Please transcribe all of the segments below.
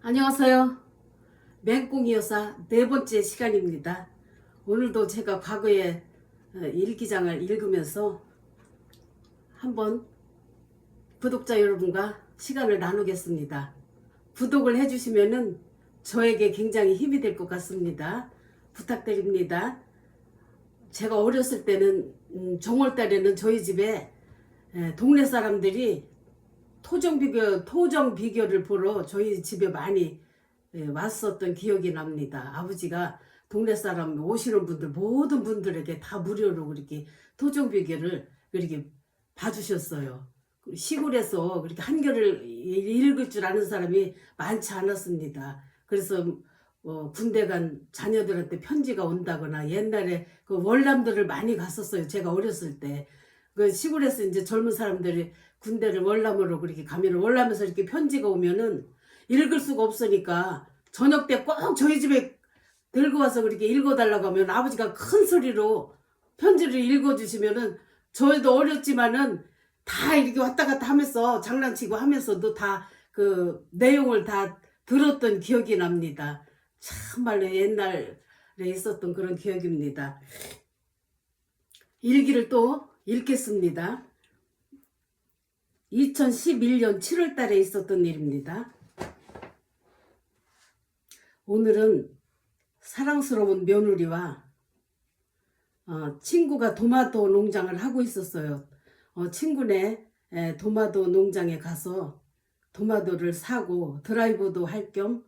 안녕하세요. 맹꽁이 여사 네 번째 시간입니다. 오늘도 제가 과거의 일기장을 읽으면서 한번 구독자 여러분과 시간을 나누겠습니다. 구독을 해주시면은 저에게 굉장히 힘이 될 것 같습니다. 부탁드립니다. 제가 어렸을 때는 정월달에는 저희 집에 동네 사람들이 토정 비교를 보러 저희 집에 많이 왔었던 기억이 납니다. 아버지가 동네 사람 오시는 분들 모든 분들에게 다 무료로 그렇게 토종 비교를 그렇게 봐주셨어요. 시골에서 그렇게 한글을 읽을 줄 아는 사람이 많지 않았습니다. 그래서 군대 간 자녀들한테 편지가 온다거나 옛날에 그 월남들을 많이 갔었어요. 제가 어렸을 때. 그 시골에서 이제 젊은 사람들이 군대를 월남으로 그렇게 가면 월남에서 이렇게 편지가 오면은 읽을 수가 없으니까 저녁 때 꼭 저희 집에 들고 와서 그렇게 읽어달라고 하면 아버지가 큰 소리로 편지를 읽어주시면은 저희도 어렸지만은 다 이렇게 왔다 갔다 하면서 장난치고 하면서도 다 그 내용을 다 들었던 기억이 납니다. 참말로 옛날에 있었던 그런 기억입니다. 일기를 또 읽겠습니다. 2011년 7월 달에 있었던 일입니다. 오늘은 사랑스러운 며느리와 친구가 도마도 농장을 하고 있었어요. 친구네 도마도 농장에 가서 도마도를 사고 드라이브도 할 겸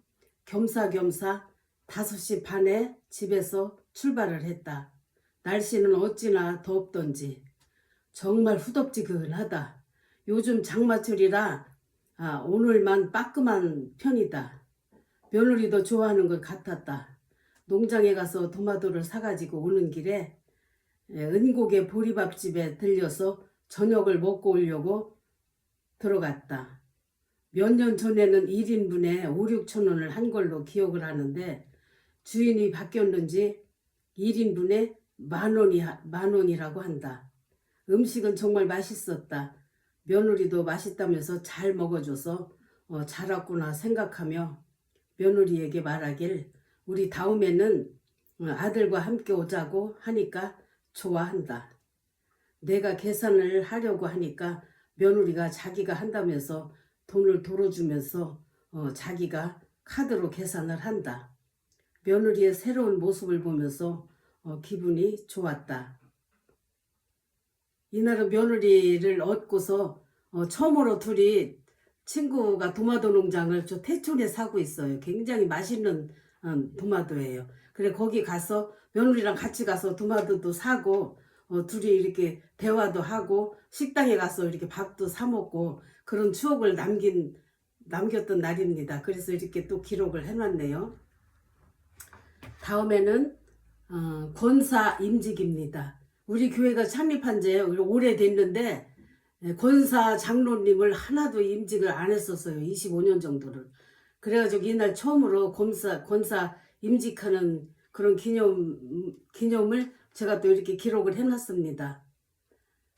겸사겸사 5시 반에 집에서 출발을 했다. 날씨는 어찌나 덥던지 정말 후덥지근하다. 요즘 장마철이라 오늘만 빠끔한 편이다. 며느리도 좋아하는 것 같았다. 농장에 가서 도마도를 사가지고 오는 길에 은곡의 보리밥집에 들려서 저녁을 먹고 오려고 들어갔다. 몇 년 전에는 1인분에 5, 6천 원을 한 걸로 기억을 하는데 주인이 바뀌었는지 1인분에 만 원이라고 한다. 음식은 정말 맛있었다. 며느리도 맛있다면서 잘 먹어줘서 잘 왔구나 생각하며 며느리에게 말하길 우리 다음에는 아들과 함께 오자고 하니까 좋아한다. 내가 계산을 하려고 하니까 며느리가 자기가 한다면서 돈을 돌려주면서 자기가 카드로 계산을 한다. 며느리의 새로운 모습을 보면서 기분이 좋았다. 이날은 며느리를 얻고서 처음으로 둘이 친구가 도마도 농장을 저 태촌에 사고 있어요. 굉장히 맛있는 도마도예요. 그래 거기 가서 며느리랑 같이 가서 도마도도 사고 둘이 이렇게 대화도 하고 식당에 가서 이렇게 밥도 사 먹고 그런 추억을 남겼던 날입니다. 그래서 이렇게 또 기록을 해놨네요. 다음에는 권사 임직입니다. 우리 교회가 창립한 지 오래됐는데 권사 장로님을 하나도 임직을 안 했었어요. 25년 정도를. 그래가지고 이날 처음으로 권사 임직하는 그런 기념을 제가 또 이렇게 기록을 해놨습니다.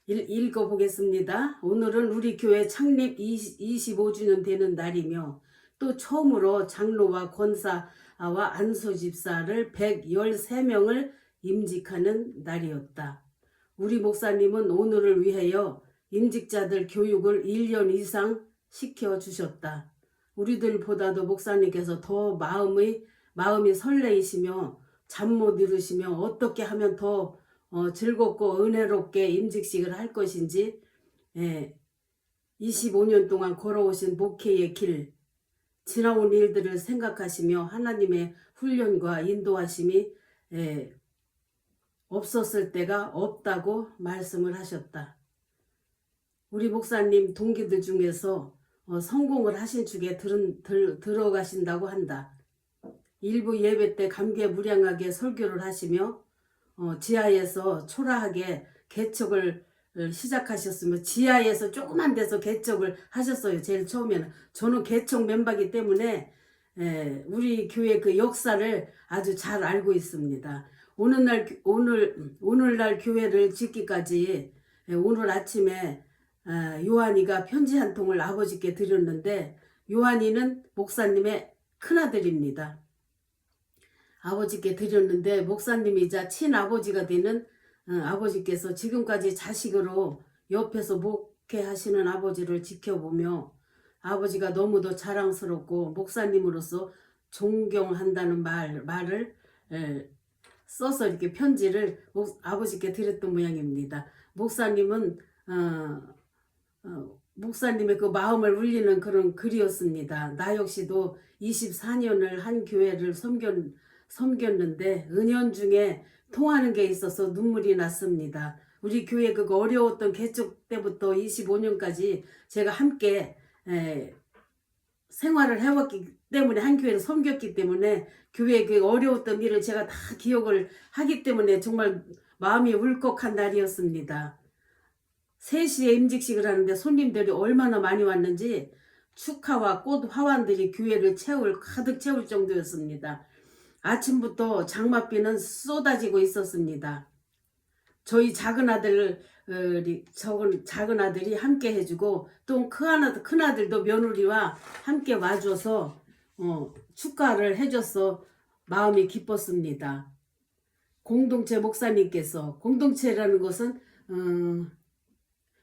읽어보겠습니다. 오늘은 우리 교회 창립 25주년 되는 날이며 또 처음으로 장로와 권사와 안수집사를 113명을 임직하는 날이었다. 우리 목사님은 오늘을 위하여 임직자들 교육을 1년 이상 시켜주셨다. 우리들보다도 목사님께서 더 마음이 설레이시며 잠 못 이루시며 어떻게 하면 더 즐겁고 은혜롭게 임직식을 할 것인지 25년 동안 걸어오신 목회의 길, 지나온 일들을 생각하시며 하나님의 훈련과 인도하심이 없었을 때가 없다고 말씀을 하셨다. 우리 목사님 동기들 중에서 성공을 하신 중에 들어가신다고 한다. 일부 예배 때 감개무량하게 설교를 하시며 지하에서 초라하게 개척을 시작하셨으며 지하에서 조그만 데서 개척을 하셨어요. 제일 처음에는. 저는 개척 멤버이기 때문에 우리 교회 그 역사를 아주 잘 알고 있습니다. 오늘날 교회를 짓기까지 오늘 아침에 요한이가 편지 한 통을 아버지께 드렸는데 요한이는 목사님의 큰아들입니다. 아버지께 드렸는데 목사님이자 친아버지가 되는 아버지께서 지금까지 자식으로 옆에서 목회하시는 아버지를 지켜보며 아버지가 너무도 자랑스럽고 목사님으로서 존경한다는 말을 써서 이렇게 편지를 아버지께 드렸던 모양입니다. 목사님은 목사님의 그 마음을 울리는 그런 글이었습니다. 나 역시도 24년을 한 교회를 섬겼는데 은연중에 통하는 게 있어서 눈물이 났습니다. 우리 교회 그 어려웠던 개척 때부터 25년까지 제가 함께 생활을 해왔기 때문에 한 교회를 섬겼기 때문에 교회 그 어려웠던 일을 제가 다 기억을 하기 때문에 정말 마음이 울컥한 날이었습니다. 3시에 임직식을 하는데 손님들이 얼마나 많이 왔는지 축하와 꽃 화환들이 교회를 가득 채울 정도였습니다. 아침부터 장맛비는 쏟아지고 있었습니다. 저희 작은 아들이 함께 해주고 또 큰아들도 며느리와 함께 와줘서 축하를 해줘서 마음이 기뻤습니다. 공동체 목사님께서, 공동체라는 것은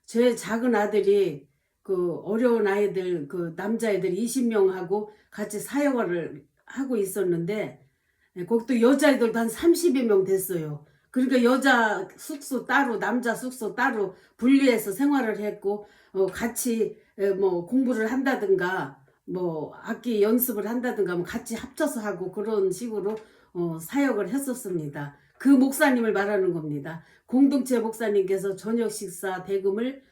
제 작은 아들이 그 어려운 아이들, 그 남자애들 20명하고 같이 사역을 하고 있었는데 거기도 여자애들도 한 30여 명 됐어요. 그러니까 여자 숙소 따로 남자 숙소 따로 분리해서 생활을 했고 같이 뭐 공부를 한다든가 뭐 악기 연습을 한다든가 뭐 같이 합쳐서 하고 그런 식으로 사역을 했었습니다. 그 목사님을 말하는 겁니다. 공동체 목사님께서 저녁 식사 대금을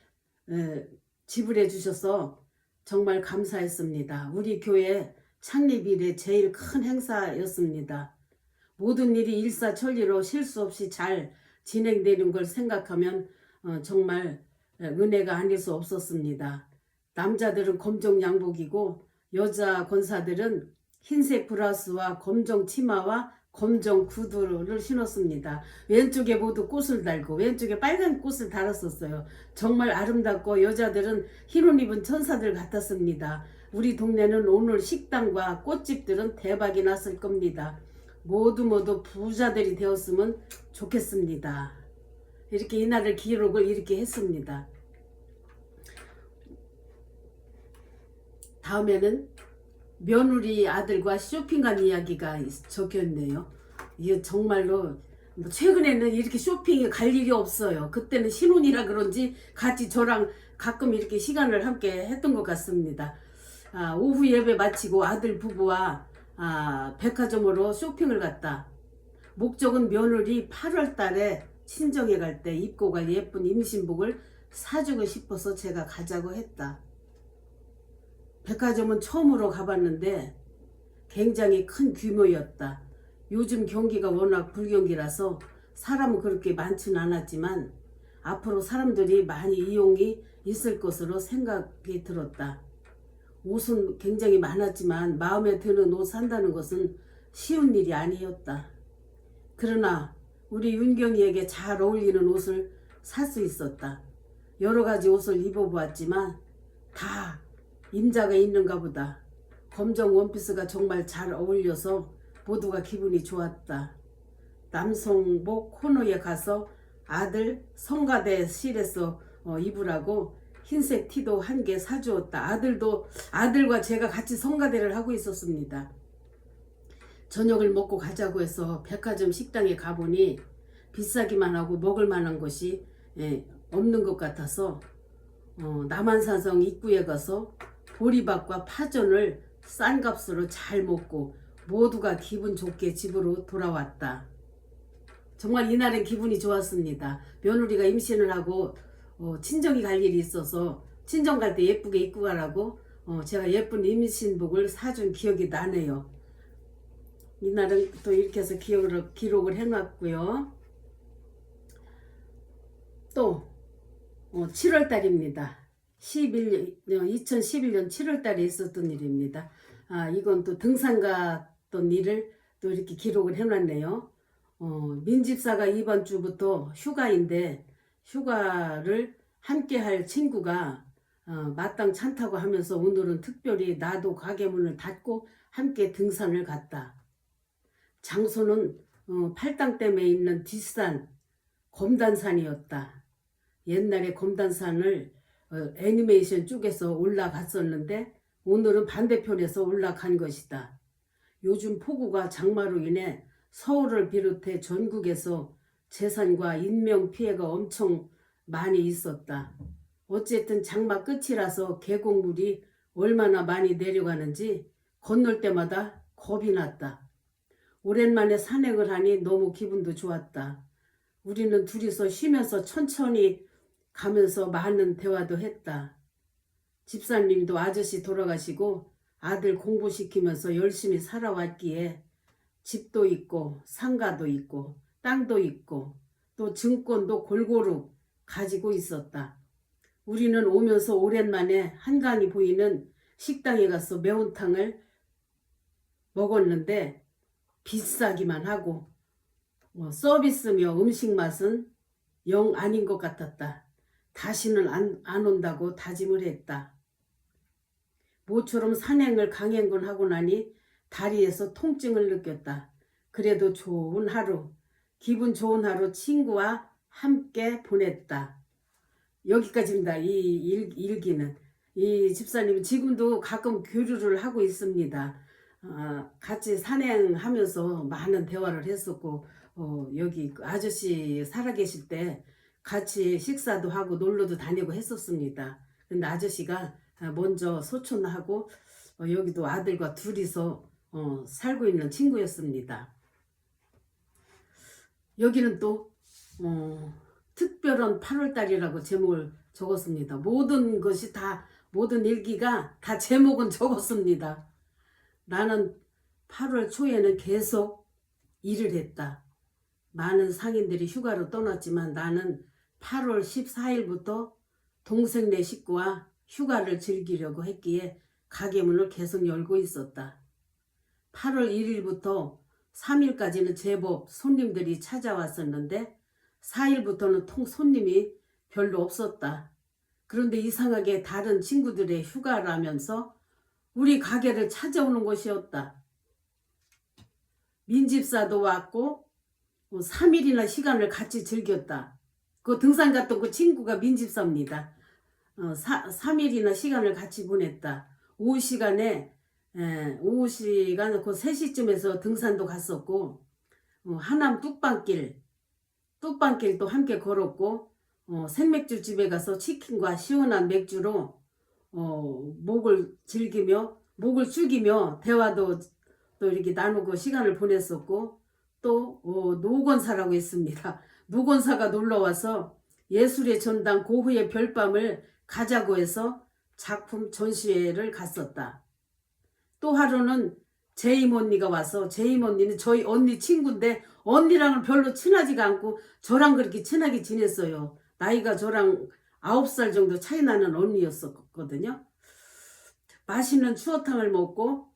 지불해 주셔서 정말 감사했습니다. 우리 교회 창립 이래 제일 큰 행사였습니다. 모든 일이 일사천리로 실수 없이 잘 진행되는 걸 생각하면 정말 은혜가 아닐 수 없었습니다. 남자들은 검정 양복이고 여자 권사들은 흰색 브라우스와 검정 치마와 검정 구두를 신었습니다. 왼쪽에 모두 꽃을 달고 왼쪽에 빨간 꽃을 달았었어요. 정말 아름답고 여자들은 흰 옷 입은 천사들 같았습니다. 우리 동네는 오늘 식당과 꽃집들은 대박이 났을 겁니다. 모두 부자들이 되었으면 좋겠습니다. 이렇게 이날을 기록을 이렇게 했습니다. 다음에는 며느리 아들과 쇼핑 간 이야기가 적혀있네요. 이게 정말로 최근에는 이렇게 쇼핑에 갈 일이 없어요. 그때는 신혼이라 그런지 같이 저랑 가끔 이렇게 시간을 함께 했던 것 같습니다. 오후 예배 마치고 아들 부부와 백화점으로 쇼핑을 갔다. 목적은 며느리 8월 달에 친정에 갈 때 입고 갈 예쁜 임신복을 사주고 싶어서 제가 가자고 했다. 백화점은 처음으로 가봤는데 굉장히 큰 규모였다. 요즘 경기가 워낙 불경기라서 사람은 그렇게 많지는 않았지만 앞으로 사람들이 많이 이용이 있을 것으로 생각이 들었다. 옷은 굉장히 많았지만 마음에 드는 옷 산다는 것은 쉬운 일이 아니었다. 그러나 우리 윤경이에게 잘 어울리는 옷을 살 수 있었다. 여러 가지 옷을 입어보았지만 다 임자가 있는가 보다. 검정 원피스가 정말 잘 어울려서 모두가 기분이 좋았다. 남성복 코너에 가서 아들 성가대실에서 입으라고 흰색 티도 한 개 사주었다. 아들과 제가 같이 성가대를 하고 있었습니다. 저녁을 먹고 가자고 해서 백화점 식당에 가보니 비싸기만 하고 먹을 만한 것이 없는 것 같아서 남한산성 입구에 가서 보리밥과 파전을 싼 값으로 잘 먹고 모두가 기분 좋게 집으로 돌아왔다. 정말 이날은 기분이 좋았습니다. 며느리가 임신을 하고 친정이 갈 일이 있어서 친정 갈 때 예쁘게 입고 가라고 제가 예쁜 임신복을 사준 기억이 나네요. 이날은 또 이렇게 해서 기록을 해놨고요. 또 7월달입니다. 2011년 7월달에 있었던 일입니다. 이건 또 등산 갔던 일을 또 이렇게 기록을 해놨네요. 민집사가 이번 주부터 휴가인데 휴가를 함께 할 친구가 마땅 찬다고 하면서 오늘은 특별히 나도 가게 문을 닫고 함께 등산을 갔다. 장소는 팔당댐에 있는 뒷산 검단산이었다. 옛날에 검단산을 애니메이션 쪽에서 올라갔었는데 오늘은 반대편에서 올라간 것이다. 요즘 폭우가 장마로 인해 서울을 비롯해 전국에서 재산과 인명 피해가 엄청 많이 있었다. 어쨌든 장마 끝이라서 계곡물이 얼마나 많이 내려가는지 건널 때마다 겁이 났다. 오랜만에 산행을 하니 너무 기분도 좋았다. 우리는 둘이서 쉬면서 천천히 가면서 많은 대화도 했다. 집사님도 아저씨 돌아가시고 아들 공부시키면서 열심히 살아왔기에 집도 있고 상가도 있고 땅도 있고 또 증권도 골고루 가지고 있었다. 우리는 오면서 오랜만에 한강이 보이는 식당에 가서 매운탕을 먹었는데 비싸기만 하고 서비스며 음식 맛은 영 아닌 것 같았다. 다시는 안 온다고 다짐을 했다. 모처럼 산행을 강행군하고 나니 다리에서 통증을 느꼈다. 그래도 좋은 하루, 기분 좋은 하루 친구와 함께 보냈다. 여기까지입니다. 이 일기는. 이 집사님은 지금도 가끔 교류를 하고 있습니다. 같이 산행하면서 많은 대화를 했었고 여기 그 아저씨 살아계실 때 같이 식사도 하고 놀러도 다니고 했었습니다. 근데 아저씨가 먼저 소촌하고 여기도 아들과 둘이서 살고 있는 친구였습니다. 여기는 또 특별한 8월달이라고 제목을 적었습니다. 모든 것이 다 모든 일기가 다 제목은 적었습니다. 나는 8월 초에는 계속 일을 했다. 많은 상인들이 휴가로 떠났지만 나는 8월 14일부터 동생네 식구와 휴가를 즐기려고 했기에 가게문을 계속 열고 있었다. 8월 1일부터 3일까지는 제법 손님들이 찾아왔었는데 4일부터는 손님이 별로 없었다. 그런데 이상하게 다른 친구들의 휴가라면서 우리 가게를 찾아오는 것이었다. 민집사도 왔고 3일이나 시간을 같이 즐겼다. 그 등산 갔던 그 친구가 민집사입니다. 3일이나 시간을 같이 보냈다. 오후 시간 그 3시쯤에서 등산도 갔었고 하남 뚝방길도 함께 걸었고 생맥주 집에 가서 치킨과 시원한 맥주로 목을 죽이며 대화도 또 이렇게 나누고 시간을 보냈었고 또 노건사라고 있습니다. 노건사가 놀러와서 예술의 전당 고흐의 별밤을 가자고 해서 작품 전시회를 갔었다. 또 하루는 제임 언니가 와서 제임 언니는 저희 언니 친구인데 언니랑은 별로 친하지가 않고 저랑 그렇게 친하게 지냈어요. 나이가 저랑 9살 정도 차이 나는 언니였었거든요. 맛있는 추어탕을 먹고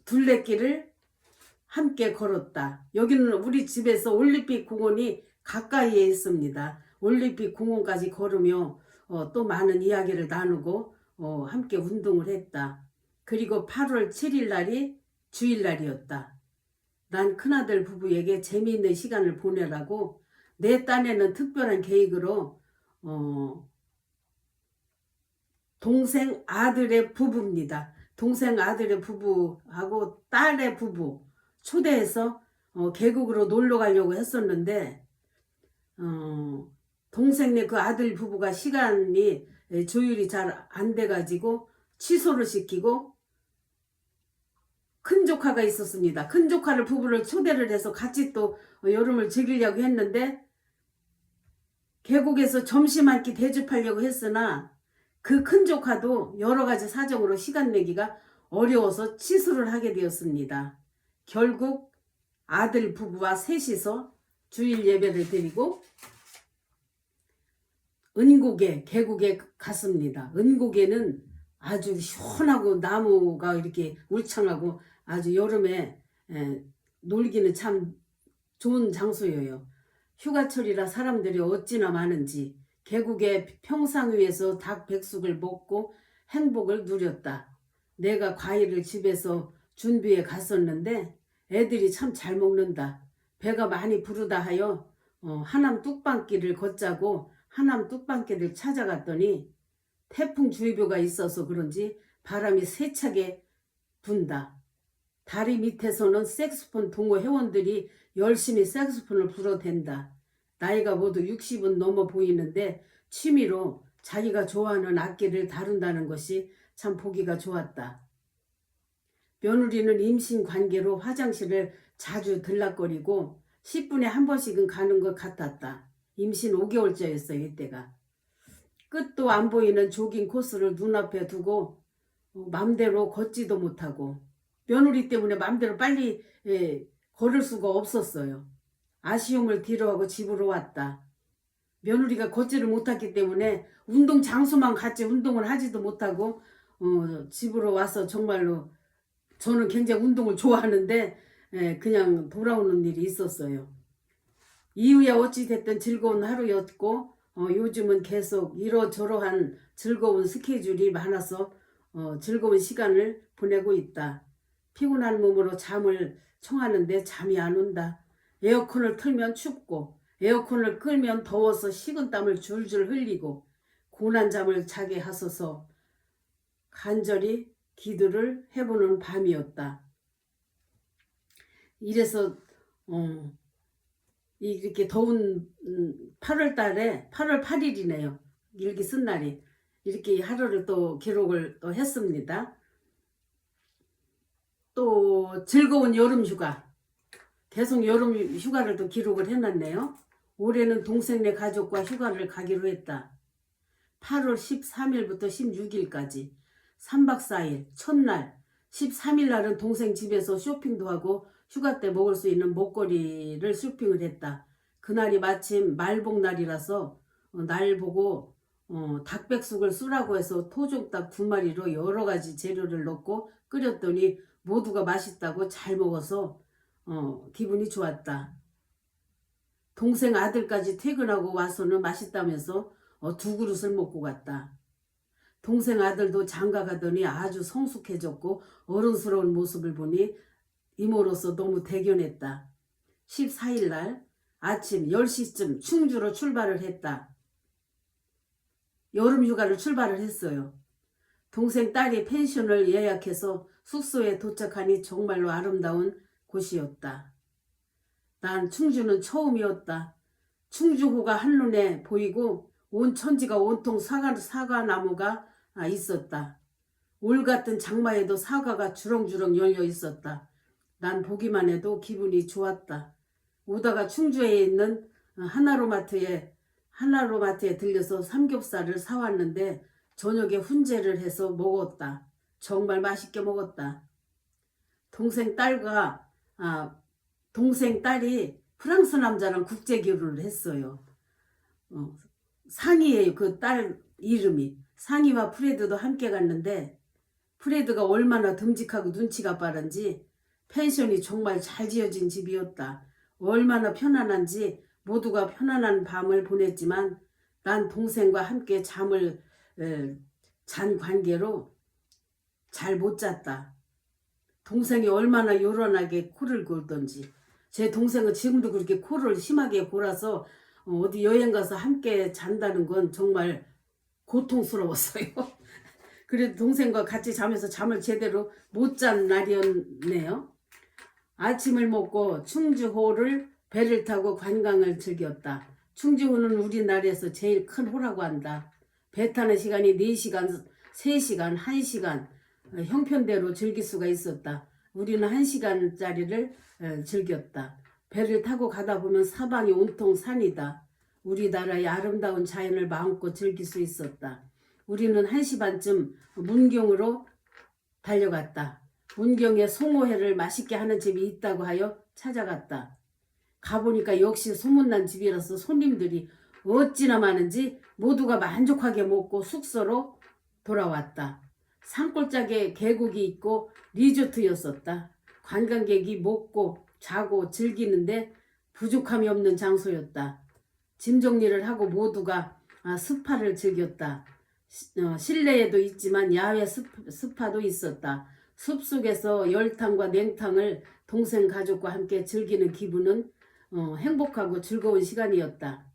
둘레길을 함께 걸었다. 여기는 우리 집에서 올림픽 공원이 가까이에 있습니다. 올림픽 공원까지 걸으며 또 많은 이야기를 나누고 함께 운동을 했다. 그리고 8월 7일 날이 주일날이었다. 난 큰아들 부부에게 재미있는 시간을 보내라고 내 딴에는 특별한 계획으로 동생 아들의 부부입니다. 동생 아들의 부부하고 딸의 부부 초대해서 계곡으로 놀러 가려고 했었는데 동생네 그 아들 부부가 시간이 조율이 잘 안 돼가지고 취소를 시키고 큰 조카가 있었습니다. 큰 조카를 부부를 초대를 해서 같이 또 여름을 즐기려고 했는데 계곡에서 점심 한 끼 대접하려고 했으나 그 큰 조카도 여러 가지 사정으로 시간 내기가 어려워서 취소를 하게 되었습니다. 결국 아들 부부와 셋이서 주일 예배를 드리고 은곡에 계곡에 갔습니다. 은곡에는 아주 시원하고 나무가 이렇게 울창하고 아주 여름에 놀기는 참 좋은 장소예요. 휴가철이라 사람들이 어찌나 많은지 계곡의 평상 위에서 닭 백숙을 먹고 행복을 누렸다. 내가 과일을 집에서 준비해 갔었는데 애들이 참 잘 먹는다. 배가 많이 부르다 하여 하남 뚝방길을 걷자고 하남 뚝방길을 찾아갔더니 태풍주의보가 있어서 그런지 바람이 세차게 분다. 다리 밑에서는 색소폰 동호 회원들이 열심히 색소폰을 불어댄다. 나이가 모두 60은 넘어 보이는데 취미로 자기가 좋아하는 악기를 다룬다는 것이 참 보기가 좋았다. 며느리는 임신 관계로 화장실을 자주 들락거리고 10분에 한 번씩은 가는 것 같았다. 임신 5개월째였어요, 이때가. 끝도 안 보이는 조깅 코스를 눈앞에 두고 맘대로 걷지도 못하고 며느리 때문에 맘대로 빨리 걸을 수가 없었어요. 아쉬움을 뒤로하고 집으로 왔다. 며느리가 걷지를 못했기 때문에 운동 장소만 갔지 운동을 하지도 못하고 집으로 와서 정말로 저는 굉장히 운동을 좋아하는데 그냥 돌아오는 일이 있었어요. 이후야 어찌됐든 즐거운 하루였고 요즘은 계속 이러저러한 즐거운 스케줄이 많아서 즐거운 시간을 보내고 있다. 피곤한 몸으로 잠을 청하는데 잠이 안 온다. 에어컨을 틀면 춥고 에어컨을 끌면 더워서 식은땀을 줄줄 흘리고 고난 잠을 자게 하소서 간절히 기도를 해보는 밤이었다. 이래서 이렇게 더운 8월 달에 8월 8일이네요. 일기 쓴 날이 이렇게 하루를 또 기록을 또 했습니다. 또 즐거운 여름 휴가 계속 여름 휴가를 또 기록을 해놨네요. 올해는 동생네 가족과 휴가를 가기로 했다. 8월 13일부터 16일까지 3박 4일 첫날 13일 날은 동생 집에서 쇼핑도 하고 휴가 때 먹을 수 있는 먹거리를 쇼핑을 했다. 그날이 마침 말복날이라서 날 보고 닭백숙을 쓰라고 해서 토종닭 2마리로 여러 가지 재료를 넣고 끓였더니 모두가 맛있다고 잘 먹어서 기분이 좋았다. 동생 아들까지 퇴근하고 와서는 맛있다면서 2그릇을 먹고 갔다. 동생 아들도 장가 가더니 아주 성숙해졌고 어른스러운 모습을 보니 이모로서 너무 대견했다. 14일 날 아침 10시쯤 충주로 출발을 했다. 여름휴가를 출발을 했어요. 동생 딸이 펜션을 예약해서 숙소에 도착하니 정말로 아름다운 곳이었다. 난 충주는 처음이었다. 충주호가 한눈에 보이고 온 천지가 온통 사과나무가 있었다. 올 같은 장마에도 사과가 주렁주렁 열려 있었다. 난 보기만 해도 기분이 좋았다. 오다가 충주에 있는 하나로마트에 들려서 삼겹살을 사왔는데 저녁에 훈제를 해서 먹었다. 정말 맛있게 먹었다. 동생 딸이 프랑스 남자랑 국제 결혼을 했어요. 상희예요. 그 딸 이름이. 상희와 프레드도 함께 갔는데 프레드가 얼마나 듬직하고 눈치가 빠른지 펜션이 정말 잘 지어진 집이었다. 얼마나 편안한지 모두가 편안한 밤을 보냈지만 난 동생과 함께 잠을 잔 관계로 잘 못 잤다. 동생이 얼마나 요란하게 코를 골던지. 제 동생은 지금도 그렇게 코를 심하게 골아서 어디 여행 가서 함께 잔다는 건 정말 고통스러웠어요. 그래도 동생과 같이 자면서 잠을 제대로 못 잔 날이었네요. 아침을 먹고 충주호를 배를 타고 관광을 즐겼다. 충주호는 우리나라에서 제일 큰 호라고 한다. 배 타는 시간이 4시간, 3시간, 1시간 형편대로 즐길 수가 있었다. 우리는 1시간짜리를 즐겼다. 배를 타고 가다 보면 사방이 온통 산이다. 우리나라의 아름다운 자연을 마음껏 즐길 수 있었다. 우리는 1시 반쯤 문경으로 달려갔다. 문경에 송어회를 맛있게 하는 집이 있다고 하여 찾아갔다. 가보니까 역시 소문난 집이라서 손님들이 어찌나 많은지 모두가 만족하게 먹고 숙소로 돌아왔다. 산골짜기에 계곡이 있고 리조트였었다. 관광객이 먹고 자고 즐기는데 부족함이 없는 장소였다. 짐 정리를 하고 모두가 스파를 즐겼다. 실내에도 있지만 야외 스파도 있었다. 숲속에서 열탕과 냉탕을 동생 가족과 함께 즐기는 기분은 행복하고 즐거운 시간이었다.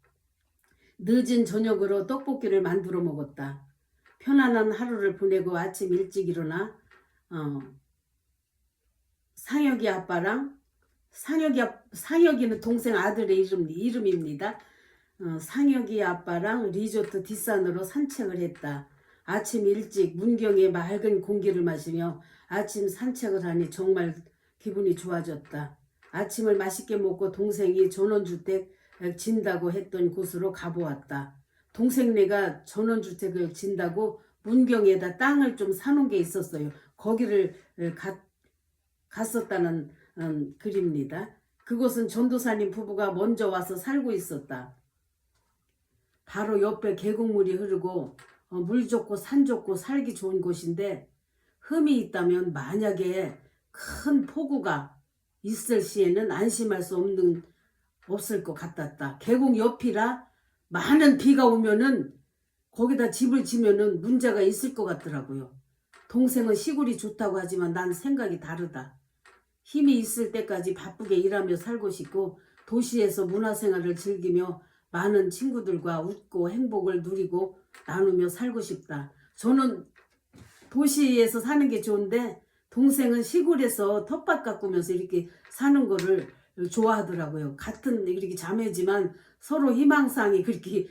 늦은 저녁으로 떡볶이를 만들어 먹었다. 편안한 하루를 보내고 아침 일찍 일어나 상혁이 아빠랑 상혁이는 동생 아들의 이름입니다. 상혁이 아빠랑 리조트 뒷산으로 산책을 했다. 아침 일찍 문경의 맑은 공기를 마시며 아침 산책을 하니 정말 기분이 좋아졌다. 아침을 맛있게 먹고 동생이 전원주택 진다고 했던 곳으로 가보았다. 동생네가 전원주택을 진다고 문경에다 땅을 좀 사놓은 게 있었어요. 거기를 갔었다는 글입니다. 그곳은 전도사님 부부가 먼저 와서 살고 있었다. 바로 옆에 계곡물이 흐르고 물 좋고 산 좋고 살기 좋은 곳인데 흠이 있다면 만약에 큰 폭우가 있을 시에는 안심할 수 없을 것 같았다. 계곡 옆이라 많은 비가 오면은 거기다 집을 지면은 문제가 있을 것 같더라고요. 동생은 시골이 좋다고 하지만 난 생각이 다르다. 힘이 있을 때까지 바쁘게 일하며 살고 싶고 도시에서 문화생활을 즐기며 많은 친구들과 웃고 행복을 누리고 나누며 살고 싶다. 저는 도시에서 사는 게 좋은데 동생은 시골에서 텃밭 가꾸면서 이렇게 사는 거를 좋아하더라고요. 같은 이렇게 자매지만 서로 희망사항이 그렇게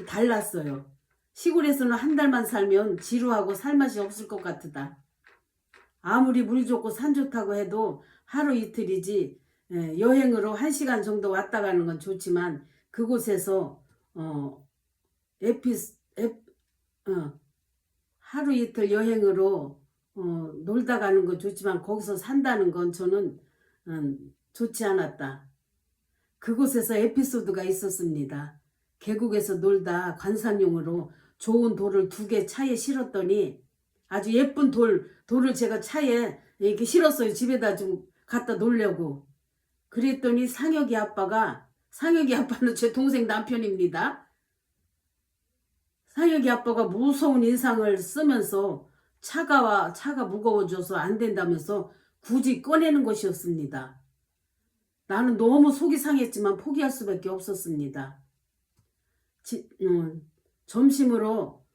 달랐어요. 시골에서는 한 달만 살면 지루하고 살맛이 없을 것 같다. 아무리 물 좋고 산 좋다고 해도 하루 이틀이지 여행으로 1시간 정도 왔다 가는 건 좋지만 그곳에서 하루 이틀 여행으로 놀다 가는 건 좋지만 거기서 산다는 건 저는 좋지 않았다. 그곳에서 에피소드가 있었습니다. 계곡에서 놀다 관상용으로 좋은 돌을 2개 차에 실었더니 아주 예쁜 돌을 제가 차에 이렇게 실었어요. 집에다 좀 갖다 놓으려고. 그랬더니 상혁이 아빠는 제 동생 남편입니다. 상혁이 아빠가 무서운 인상을 쓰면서 차가 무거워져서 안 된다면서 굳이 꺼내는 것이었습니다. 나는 너무 속이 상했지만 포기할 수밖에 없었습니다. 점심으로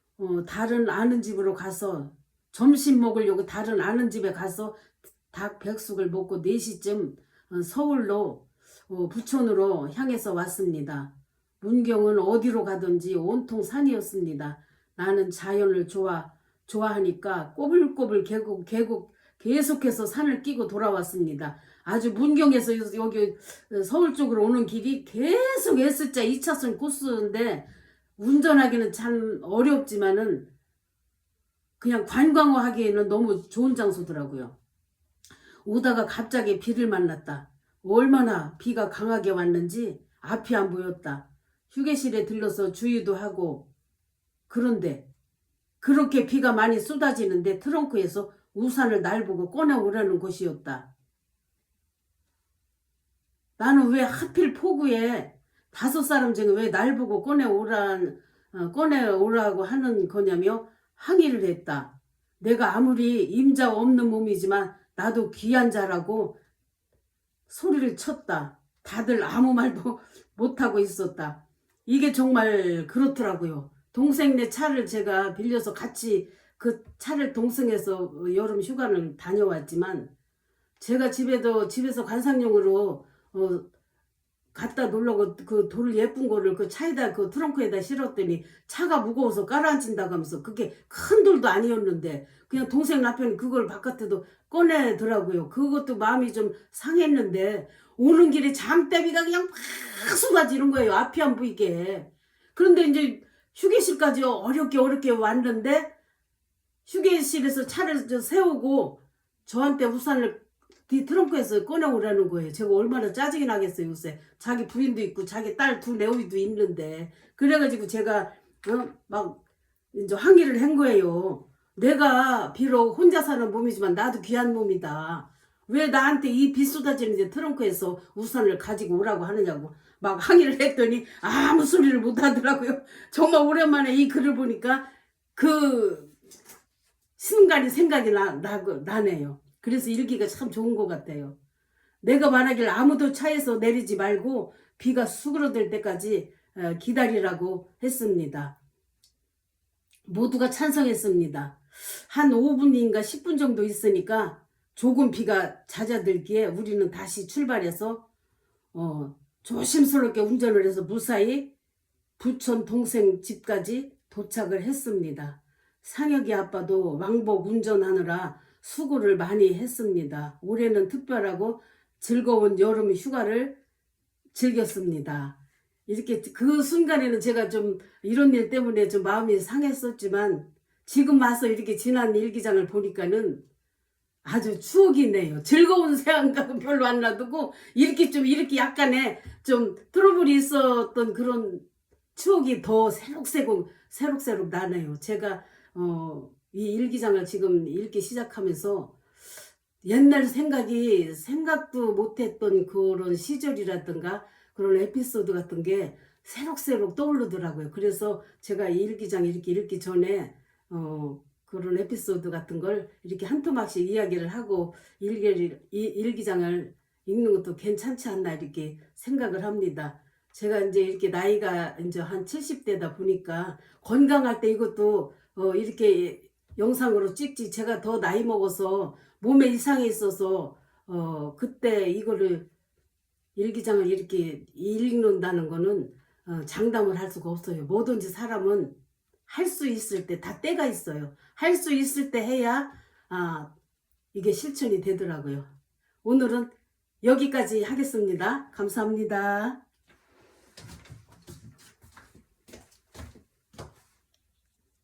다른 아는 집으로 가서 점심 먹으려고 다른 아는 집에 가서 닭 백숙을 먹고 4시쯤 서울로 부천으로 향해서 왔습니다. 문경은 어디로 가든지 온통 산이었습니다. 나는 자연을 좋아하니까 꼬불꼬불 계곡 계속해서 산을 끼고 돌아왔습니다. 아주 문경에서 여기 서울 쪽으로 오는 길이 계속 S자 2차선 코스인데 운전하기는 참 어렵지만은 그냥 관광하기에는 너무 좋은 장소더라고요. 오다가 갑자기 비를 만났다. 얼마나 비가 강하게 왔는지 앞이 안 보였다. 휴게실에 들러서 주유도 하고 그런데 그렇게 비가 많이 쏟아지는데 트렁크에서 우산을 날 보고 꺼내오라는 것이었다. 나는 왜 하필 폭우에 5사람 중에 왜 날 보고 꺼내오라고 하는 거냐며 항의를 했다. 내가 아무리 임자 없는 몸이지만 나도 귀한 자라고 소리를 쳤다. 다들 아무 말도 못하고 있었다. 이게 정말 그렇더라고요. 동생네 차를 제가 빌려서 같이 그 차를 동승해서 여름 휴가를 다녀왔지만 제가 집에서 관상용으로 갖다 놓으려고 그 돌 예쁜 거를 그 차에다 그 트렁크에다 실었더니 차가 무거워서 깔아앉힌다고 하면서 그게 큰 돌도 아니었는데 그냥 동생 남편이 그걸 바깥에도 꺼내더라고요. 그것도 마음이 좀 상했는데 오는 길에 잠대비가 그냥 막 쏟아지는 거예요. 앞이 안 보이게. 그런데 이제 휴게실까지 어렵게 왔는데 휴게실에서 차를 세우고 저한테 우산을 뒤 트렁크에서 꺼내오라는 거예요. 제가 얼마나 짜증이 나겠어요. 요새 자기 부인도 있고 자기 딸 2 내우이도 있는데 그래가지고 제가 막 이제 항의를 한 거예요. 내가 비록 혼자 사는 몸이지만 나도 귀한 몸이다. 왜 나한테 이 비 쏟아지는데 트렁크에서 우산을 가지고 오라고 하느냐고 막 항의를 했더니 아무 소리를 못 하더라고요. 정말 오랜만에 이 글을 보니까 그 순간이 생각이 나네요. 그래서 읽기가 참 좋은 것 같아요. 내가 말하길 아무도 차에서 내리지 말고 비가 수그러들 때까지 기다리라고 했습니다. 모두가 찬성했습니다. 한 5분인가 10분 정도 있으니까 조금 비가 잦아들기에 우리는 다시 출발해서 조심스럽게 운전을 해서 무사히 부천 동생 집까지 도착을 했습니다. 상혁이 아빠도 왕복 운전하느라 수고를 많이 했습니다. 올해는 특별하고 즐거운 여름 휴가를 즐겼습니다. 이렇게 그 순간에는 제가 좀 이런 일 때문에 좀 마음이 상했었지만 지금 와서 이렇게 지난 일기장을 보니까는 아주 추억이네요. 즐거운 생각은 별로 안 놔두고 이렇게 약간의 좀 트러블이 있었던 그런 추억이 더 새록새록 나네요. 제가 이 일기장을 지금 읽기 시작하면서 옛날 생각도 못했던 그런 시절이라든가 그런 에피소드 같은 게 새록새록 떠오르더라고요. 그래서 제가 이 일기장 이렇게 읽기 전에 그런 에피소드 같은 걸 이렇게 한 토막씩 이야기를 하고 일기장을 읽는 것도 괜찮지 않나 이렇게 생각을 합니다. 제가 이제 이렇게 나이가 이제 한 70대다 보니까 건강할 때 이것도 이렇게 영상으로 찍지, 제가 더 나이 먹어서 몸에 이상이 있어서 그때 이거를 일기장을 이렇게 읽는다는 거는 장담을 할 수가 없어요. 뭐든지 사람은 할 수 있을 때 다 때가 있어요. 할 수 있을 때 해야 이게 실천이 되더라고요. 오늘은 여기까지 하겠습니다. 감사합니다.